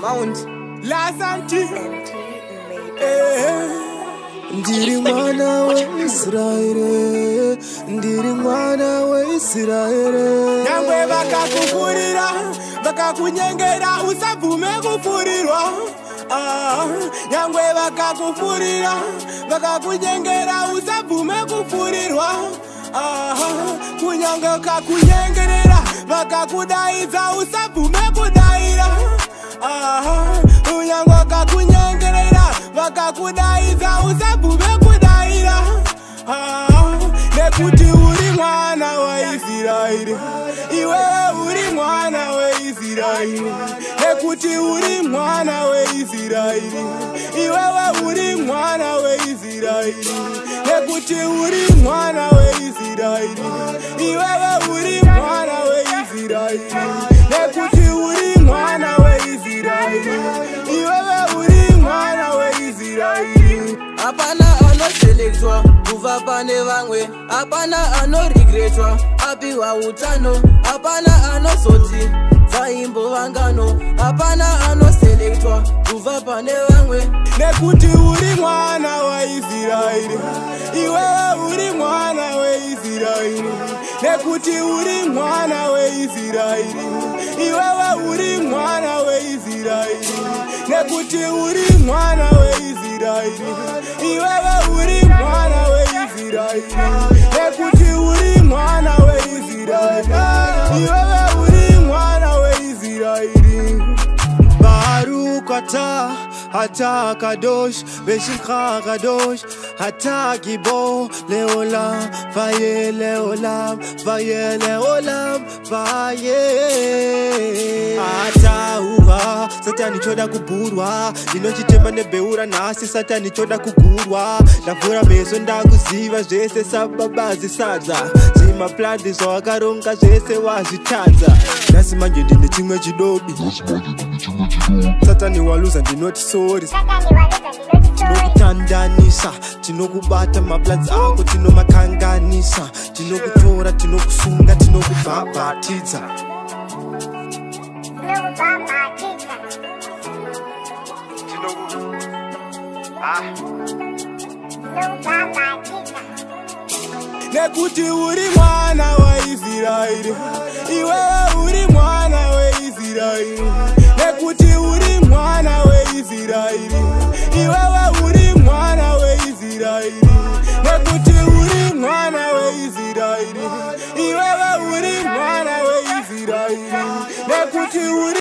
Mount Lasanti Ndiri mwana wa Israeli, ndiri mwana wa Israeli. Nyangwe bakakufurira, bakakunyengera usavume kufurirwa. Nyangwe bakakufurira, bakakunyengera usavume kufurirwa. Kunyanga kakunyengerera, bakakudaiza usavume kudaira. Kunyanga kakunyengerera, bakakudaiza usavume kudaira. Nekuti uri mwana wa Israeli, iwe uri mwana wa Israeli. Nekuti uri mwana wa Israeli, iwe uri mwana wa Israeli. Nekuti uri mwana wa Israeli, iwe uri mwana wa Israeli. Nekuti uri mwana wa Israeli, iwe uri mwana wa Israeli. Apana ano selectwa, kuva pane vamwe. Apana ano regretwa, apiwa utano. Apana ano soti, zaimbo vangano. Apana ano selectwa, kuva pane vamwe. Nekuti uri mwana wa Israeli, iwe uri mwana wa Israeli. Nekuti uri mwana wa Israeli, iwe uri mwana wa Israeli. Nekuti uri mwana wa Israeli, iwe uri mwana wa Israeli. Nekuti uri mwana wa Israeli, iwe uri mwana wa Israeli. Baruch ata, ata kadosh, beshimcha kadosh, ata gibo leolam, vaye leolam, vaye leolam, vaye. Ata uva, satani choda kuburwa, ndinochitema nebeura nasi satani choda kugurwa. Ndavura meso ndakuziva zvese sababazi sadza, zima plandi zvawakaronga zvese wazvitadza. Nhasi manje ndine chimwe chidobi, satani waluza ndinoti sorry. Tinokutandanisa, tinokubata maplans ako, tinomakanganisa. Tinokutora, tinokusunga, tinokubhabhatidza. Nekuti uri mwana wa Israeli, iwe uri mwana